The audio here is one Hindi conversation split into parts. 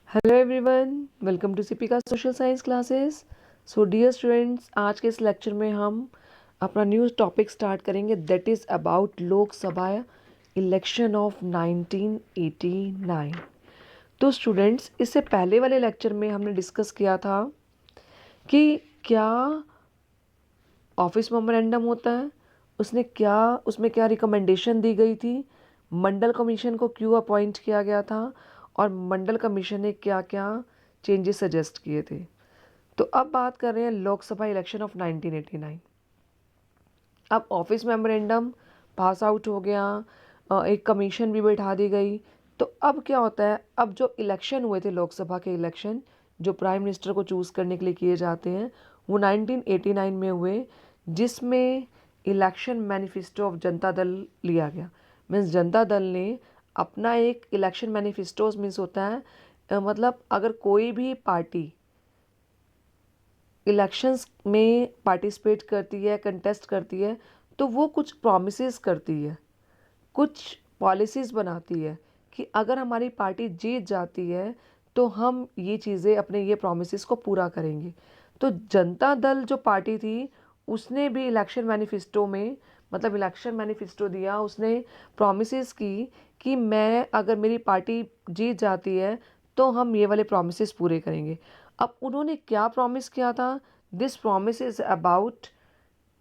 Hello everyone, welcome to Sipika social science classes. So dear students, आज के इस लेक्चर में हम अपना न्यू टॉपिक स्टार्ट करेंगे that is about Lok Sabha election of 1989। तो स्टूडेंट्स, इससे पहले वाले लेक्चर में हमने डिस्कस किया था कि क्या ऑफिस मेमोरेंडम होता है, उसमें क्या रिकमेंडेशन दी गई थी, मंडल कमीशन को क्यों अपॉइंट किया गया था और मंडल कमीशन ने क्या क्या चेंजेस सजेस्ट किए थे। तो अब बात कर रहे हैं लोकसभा इलेक्शन ऑफ 1989। अब ऑफिस मेमोरेंडम पास आउट हो गया, एक कमीशन भी बैठा दी गई। तो अब क्या होता है, अब जो इलेक्शन हुए थे लोकसभा के इलेक्शन जो प्राइम मिनिस्टर को चूज़ करने के लिए किए जाते हैं वो 1989 में हुए, जिसमें election manifesto of Janata Dal लिया गया। मीन्स जनता दल ने अपना एक इलेक्शन मैनिफेस्टो मीन्स होता है मतलब अगर कोई भी पार्टी इलेक्शंस में पार्टिसिपेट करती है, कंटेस्ट करती है, तो वो कुछ प्रॉमिसेस करती है, कुछ पॉलिसीज़ बनाती है कि अगर हमारी पार्टी जीत जाती है तो हम ये चीज़ें अपने ये प्रॉमिसेस को पूरा करेंगे। तो जनता दल जो पार्टी थी उसने भी इलेक्शन मैनिफेस्टो में मतलब इलेक्शन मैनिफेस्टो दिया, उसने प्रॉमिसेस की कि मैं अगर मेरी पार्टी जीत जाती है तो हम ये वाले प्रॉमिसेस पूरे करेंगे। अब उन्होंने क्या प्रॉमिस किया था, this promise is about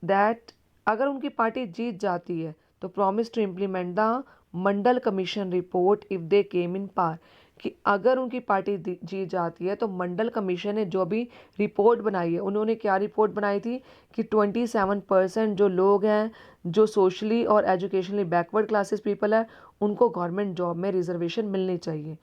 that अगर उनकी पार्टी जीत जाती है तो promise to implement the Mandal commission report if they came in power, कि अगर उनकी पार्टी जीत जाती है तो मंडल कमीशन ने जो भी रिपोर्ट बनाई है, उन्होंने क्या रिपोर्ट बनाई थी कि 27% जो लोग हैं जो सोशली और एजुकेशनली बैकवर्ड क्लासेस पीपल है उनको गवर्नमेंट जॉब में रिजर्वेशन मिलनी चाहिए।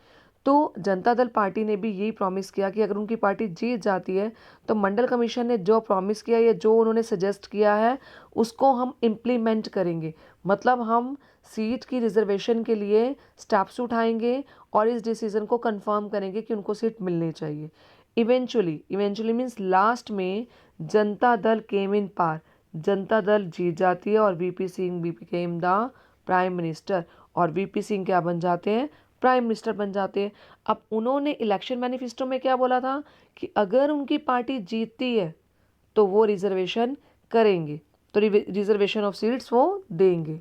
तो जनता दल पार्टी ने भी यही प्रॉमिस किया कि अगर उनकी पार्टी जीत जाती है तो मंडल कमीशन ने जो प्रॉमिस किया या जो उन्होंने सजेस्ट किया है उसको हम इम्प्लीमेंट करेंगे। मतलब हम सीट की रिजर्वेशन के लिए स्टेप्स उठाएंगे और इस डिसीज़न को कंफर्म करेंगे कि उनको सीट मिलनी चाहिए। इवेंचुअली मीन्स लास्ट में जनता दल केम इन पावर, जनता दल जीत जाती है और VP Singh became the prime minister, और वीपी सिंह क्या बन जाते हैं, प्राइम मिनिस्टर बन जाते हैं। अब उन्होंने इलेक्शन मैनिफेस्टो में क्या बोला था कि अगर उनकी पार्टी जीतती है तो वो रिजर्वेशन करेंगे, तो रिजर्वेशन ऑफ सीट्स वो देंगे।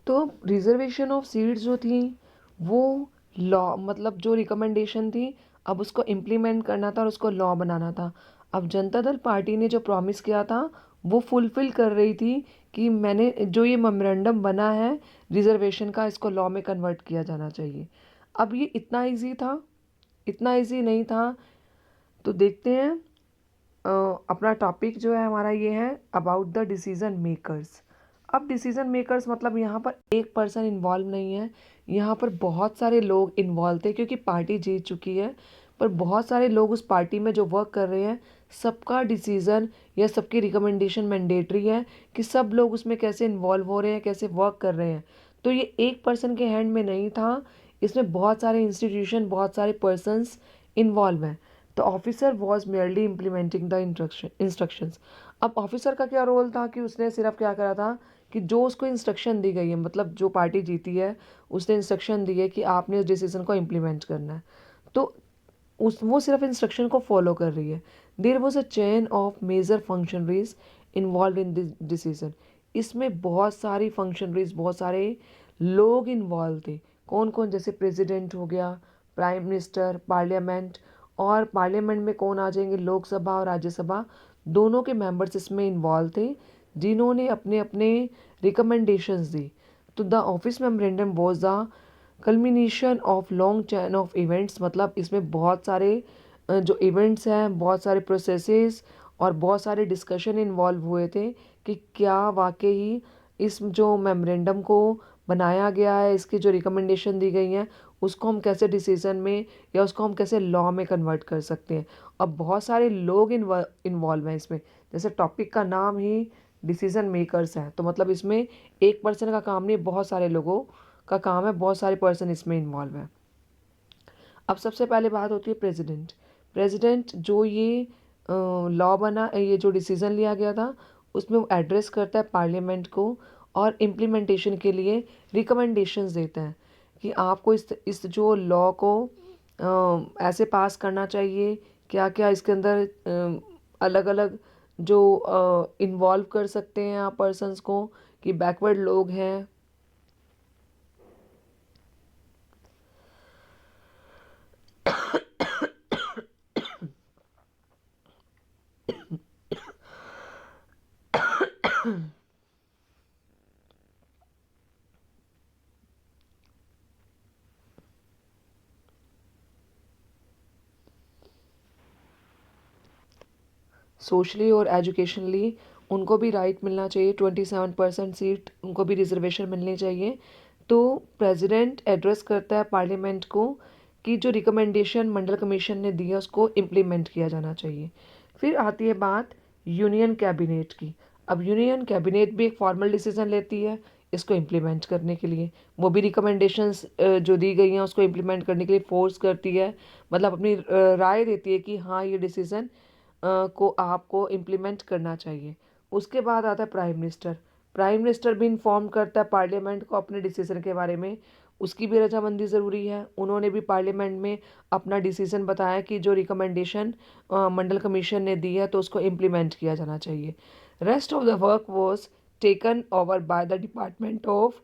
तो रिजर्वेशन ऑफ सीट्स जो थी वो लॉ मतलब जो रिकमेंडेशन थी अब उसको इम्प्लीमेंट करना था और उसको लॉ बनाना था। अब जनता दल पार्टी ने जो प्रॉमिस किया था वो फुलफिल कर रही थी कि मैंने जो ये मेमोरेंडम बना है रिजर्वेशन का, इसको लॉ में कन्वर्ट किया जाना चाहिए। अब ये इतना इजी था, इतना इजी नहीं था। तो देखते हैं अपना टॉपिक जो है हमारा ये है अबाउट द डिसीजन मेकर्स। अब डिसीजन मेकर्स मतलब यहाँ पर एक पर्सन इन्वॉल्व नहीं है, यहाँ पर बहुत सारे लोग इन्वॉल्व थे क्योंकि पार्टी जीत चुकी है। पर बहुत सारे लोग उस पार्टी में जो वर्क कर रहे हैं सबका डिसीज़न या सबकी रिकमेंडेशन मैंडेटरी है कि सब लोग उसमें कैसे इन्वॉल्व हो रहे हैं, कैसे वर्क कर रहे हैं। तो ये एक पर्सन के हैंड में नहीं था, इसमें बहुत सारे इंस्टीट्यूशन, बहुत सारे पर्सनस इन्वॉल्व हैं। तो officer was merely implementing the instructions. अब ऑफिसर का क्या रोल था कि उसने सिर्फ क्या करा था कि जो उसको इंस्ट्रक्शन दी गई है, मतलब जो पार्टी जीती है उसने इंस्ट्रक्शन दी है कि आपने उस डिसीजन को इम्प्लीमेंट करना है, तो वो सिर्फ इंस्ट्रक्शन को फॉलो कर रही है। There was a chain of major functionaries involve in this decision. इसमें बहुत सारी फंक्शनरीज, बहुत सारे लोग इन्वॉल्व थे। कौन कौन, जैसे प्रेसिडेंट हो गया, प्राइम मिनिस्टर, पार्लियामेंट, और पार्लियामेंट में कौन आ जाएंगे, लोकसभा और राज्यसभा दोनों के मेंबर्स इसमें इन्वॉल्व थे जिन्होंने अपने अपने रिकमेंडेशंस दी। तो the office memorandum was the culmination of long chain of events, मतलब इसमें बहुत सारे जो इवेंट्स हैं, बहुत सारे प्रोसेसेस और बहुत सारे डिस्कशन इन्वॉल्व हुए थे कि क्या वाकई इस जो मेमोरेंडम को बनाया गया है, इसकी जो रिकमेंडेशन दी गई हैं उसको हम कैसे डिसीजन में या उसको हम कैसे लॉ में कन्वर्ट कर सकते हैं। अब बहुत सारे लोग इन्वॉल्व हैं इसमें, जैसे टॉपिक का नाम ही डिसीजन मेकर्स है, तो मतलब इसमें एक पर्सन का काम नहीं, बहुत सारे लोगों का काम है, बहुत सारे पर्सन इसमें इन्वॉल्व हैं। अब सबसे पहले बात होती है प्रेसिडेंट। प्रेसिडेंट जो ये लॉ बना, ये जो डिसीज़न लिया गया था उसमें वो एड्रेस करता है पार्लियामेंट को और इम्प्लीमेंटेशन के लिए रिकमेंडेशंस देता है कि आपको इस जो लॉ को ऐसे पास करना चाहिए, क्या क्या इसके अंदर अलग अलग जो इन्वॉल्व कर सकते हैं आप पर्सन्स को, कि बैकवर्ड लोग हैं। सोशली और एजुकेशनली उनको भी राइट मिलना चाहिए, 27% सीट उनको भी रिजर्वेशन मिलनी चाहिए। तो प्रेसिडेंट एड्रेस करता है पार्लियामेंट को कि जो रिकमेंडेशन मंडल कमीशन ने दी है उसको इम्प्लीमेंट किया जाना चाहिए। फिर आती है बात यूनियन कैबिनेट की। अब यूनियन कैबिनेट भी एक फॉर्मल डिसीजन लेती है इसको इम्प्लीमेंट करने के लिए। वो भी रिकमेंडेशंस जो दी गई हैं उसको इम्प्लीमेंट करने के लिए फोर्स करती है, मतलब अपनी राय देती है कि हाँ ये डिसीज़न को आपको इम्प्लीमेंट करना चाहिए। उसके बाद आता है प्राइम मिनिस्टर। प्राइम मिनिस्टर भी इन्फॉर्म करता है पार्लियामेंट को अपने डिसीजन के बारे में, उसकी भी रजामंदी ज़रूरी है। उन्होंने भी पार्लियामेंट में अपना डिसीजन बताया कि जो रिकमेंडेशन मंडल कमीशन ने दी है तो उसको इम्प्लीमेंट किया जाना चाहिए। Rest of the work was taken over by the department of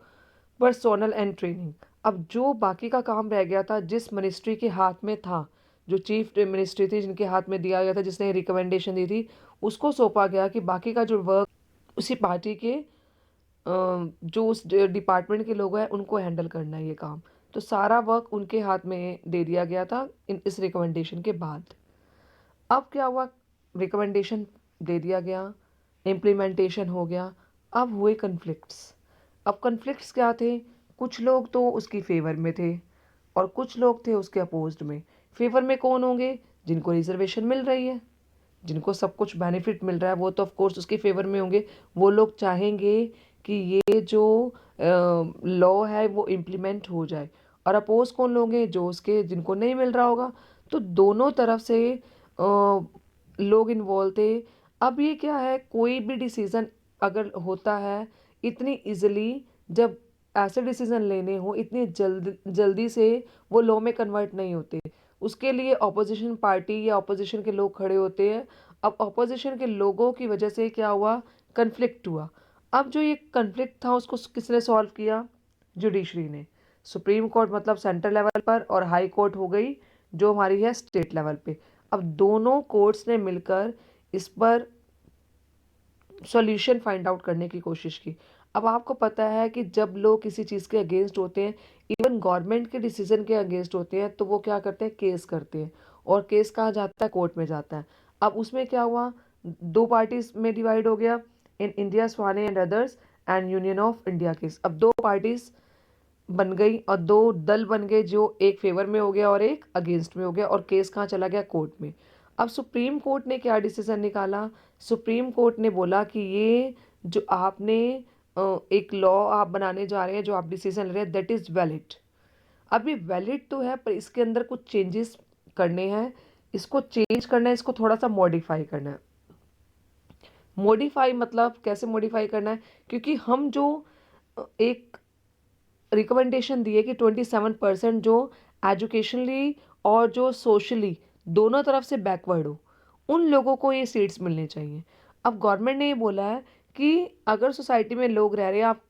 personnel and training. अब जो बाकी का काम रह गया था, जिस मिनिस्ट्री के हाथ में था, जो चीफ मिनिस्ट्री थी जिनके हाथ में दिया गया था, जिसने रिकमेंडेशन दी थी, उसको सौंपा गया कि बाकी का जो वर्क उसी पार्टी के जो उस डिपार्टमेंट के लोग हैं उनको हैंडल करना है ये काम। तो सारा वर्क उनके हाथ में दे दिया गया था इस रिकमेंडेशन के बाद। अब क्या हुआ, रिकमेंडेशन दे दिया गया, इम्प्लीमेंटेशन हो गया, अब हुए कन्फ्लिक्ट्स। अब कन्फ्लिक्ट्स क्या थे, कुछ लोग तो उसकी फेवर में थे और कुछ लोग थे उसके अपोज्ड में। फेवर में कौन होंगे, जिनको रिजर्वेशन मिल रही है, जिनको सब कुछ बेनिफिट मिल रहा है, वो तो ऑफ कोर्स उसके फेवर में होंगे। वो लोग चाहेंगे कि ये जो लॉ है वो इम्प्लीमेंट हो जाए। और अपोज कौन लोग हैं, जो उसके जिनको नहीं मिल रहा होगा। तो दोनों तरफ से लोग इन्वॉल्व थे। अब ये क्या है, कोई भी डिसीज़न अगर होता है इतनी इजीली, जब ऐसे डिसीज़न लेने हो इतनी जल्दी से वो लॉ में कन्वर्ट नहीं होते। उसके लिए ऑपोजिशन पार्टी या ऑपोजिशन के लोग खड़े होते हैं। अब ऑपोजिशन के लोगों की वजह से क्या हुआ, कन्फ्लिक्ट हुआ। अब जो ये कन्फ्लिक्ट था उसको किसने सॉल्व किया, जुडिशरी ने। सुप्रीम कोर्ट मतलब सेंट्रल लेवल पर, और हाई कोर्ट हो गई जो हमारी है स्टेट लेवल पे। अब दोनों कोर्ट्स ने मिलकर इस पर सॉल्यूशन फाइंड आउट करने की कोशिश की। अब आपको पता है कि जब लोग किसी चीज़ के अगेंस्ट होते हैं, इवन गवर्नमेंट के डिसीजन के अगेंस्ट होते हैं, तो वो क्या करते हैं, केस करते हैं। और केस कहाँ जाता है, कोर्ट में जाता है। अब उसमें क्या हुआ, दो पार्टीज में डिवाइड हो गया, in India Svane and others and union of India case. अब दो पार्टीज बन गई और दो दल बन गए, जो एक फेवर में हो गया और एक अगेंस्ट में हो गया, और केस कहाँ चला गया, कोर्ट में। अब सुप्रीम कोर्ट ने क्या डिसीजन निकाला, सुप्रीम कोर्ट ने बोला कि ये जो आपने एक लॉ आप बनाने जा रहे हैं, जो आप डिसीजन ले रहे हैं, दैट इज़ वैलिड। अब ये वैलिड तो है, पर इसके अंदर कुछ चेंजेस करने हैं, इसको चेंज करना है, इसको थोड़ा सा मॉडिफाई करना है। मॉडिफाई मतलब कैसे मॉडिफाई करना है, क्योंकि हम जो एक रिकमेंडेशन दिए कि 27% जो एजुकेशनली और जो सोशली दोनों तरफ से बैकवर्ड हो, उन लोगों को ये सीट्स मिलनी चाहिए। अब गवर्नमेंट ने ये बोला है कि अगर सोसाइटी में लोग रह रहे हैं आप,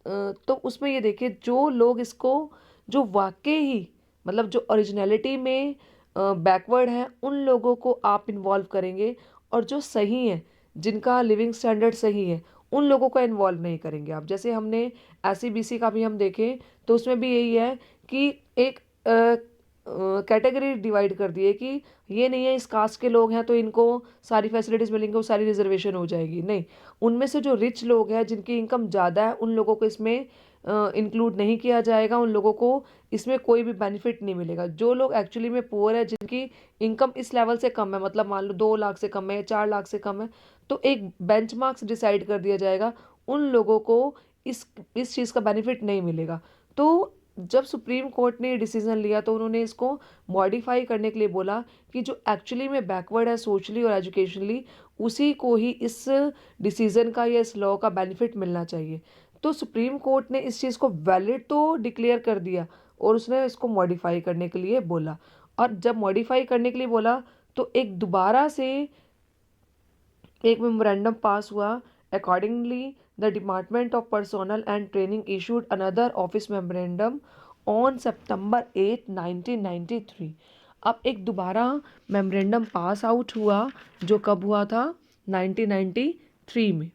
तो उसमें ये देखिए जो लोग इसको, जो वाकई ही मतलब जो ओरिजिनलिटी में बैकवर्ड है, उन लोगों को आप इन्वॉल्व करेंगे, और जो सही है, जिनका लिविंग स्टैंडर्ड सही है, उन लोगों को इन्वॉल्व नहीं करेंगे आप। जैसे हमने SC BC का भी हम देखें तो उसमें भी यही है कि एक कैटेगरी डिवाइड कर दी है कि ये नहीं है इस कास्ट के लोग हैं तो इनको सारी फैसिलिटीज़ मिलेंगी, वो सारी रिजर्वेशन हो जाएगी, नहीं। उनमें से जो रिच लोग हैं, जिनकी इनकम ज़्यादा है, उन लोगों को इसमें इंक्लूड नहीं किया जाएगा, उन लोगों को इसमें कोई भी बेनिफिट नहीं मिलेगा। जो लोग एक्चुअली में पुअर है, जिनकी इनकम इस लेवल से कम है, मतलब मान लो 2 लाख से कम है, 4 लाख से कम है, तो एक बेंचमार्क्स डिसाइड कर दिया जाएगा, उन लोगों को इस चीज़ का बेनिफिट नहीं मिलेगा। तो जब सुप्रीम कोर्ट ने डिसीजन लिया तो उन्होंने इसको मॉडिफाई करने के लिए बोला कि जो एक्चुअली में बैकवर्ड है सोशली और एजुकेशनली, उसी को ही इस डिसीजन का या इस लॉ का बेनिफिट मिलना चाहिए। तो सुप्रीम कोर्ट ने इस चीज़ को वैलिड तो डिक्लेयर कर दिया, और उसने इसको मॉडिफाई करने के लिए बोला। और जब मॉडिफाई करने के लिए बोला तो एक दोबारा से एक मेमोरेंडम पास हुआ। Accordingly the department of personnel and training issued another office memorandum on सितंबर 8 1993। अब एक दोबारा मेमोरेंडम पास आउट हुआ जो कब हुआ था 1993 में।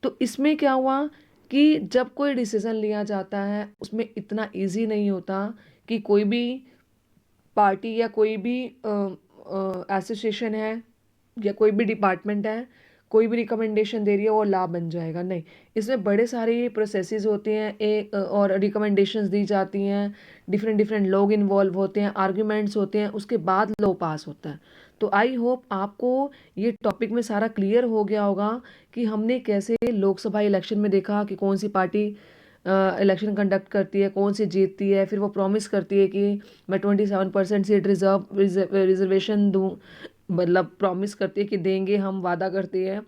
तो इसमें क्या हुआ कि जब कोई डिसीज़न लिया जाता है उसमें इतना इजी नहीं होता कि कोई भी पार्टी या कोई भी एसोसिएशन है या कोई भी डिपार्टमेंट है कोई भी रिकमेंडेशन दे रही है वो लॉ बन जाएगा, नहीं। इसमें बड़े सारे प्रोसेसेस होते हैं एक और रिकमेंडेशंस दी जाती हैं, डिफरेंट डिफरेंट लोग इन्वॉल्व होते हैं, आर्ग्यूमेंट्स होते हैं, उसके बाद लॉ पास होता है। तो आई होप आपको ये टॉपिक में सारा क्लियर हो गया होगा कि हमने कैसे लोकसभा इलेक्शन में देखा कि कौन सी पार्टी इलेक्शन कंडक्ट करती है, कौन सी जीतती है, फिर वो प्रॉमिस करती है कि मैं 27% सीट रिजर्वेशन दूँ, मतलब प्रॉमिस करती है कि देंगे, हम वादा करते हैं।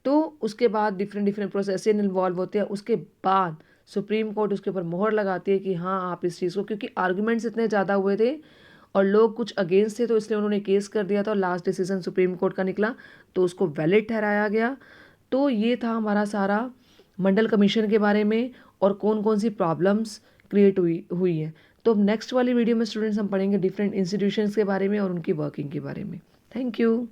तो उसके बाद डिफरेंट डिफरेंट प्रोसेस इन्वॉल्व होते हैं, उसके बाद सुप्रीम कोर्ट उसके ऊपर मोहर लगाती है कि हाँ आप इस चीज़ को, क्योंकि आर्गुमेंट्स इतने ज़्यादा हुए थे और लोग कुछ अगेंस्ट थे तो इसलिए उन्होंने केस कर दिया था और लास्ट डिसीजन सुप्रीम कोर्ट का निकला तो उसको वैलिड ठहराया गया। तो ये था हमारा सारा मंडल कमीशन के बारे में और कौन कौन सी प्रॉब्लम्स क्रिएट हुई है। तो अब नेक्स्ट वाली वीडियो में स्टूडेंट्स हम पढ़ेंगे डिफरेंट इंस्टीट्यूशंस के बारे में और उनकी वर्किंग के बारे में। Thank you.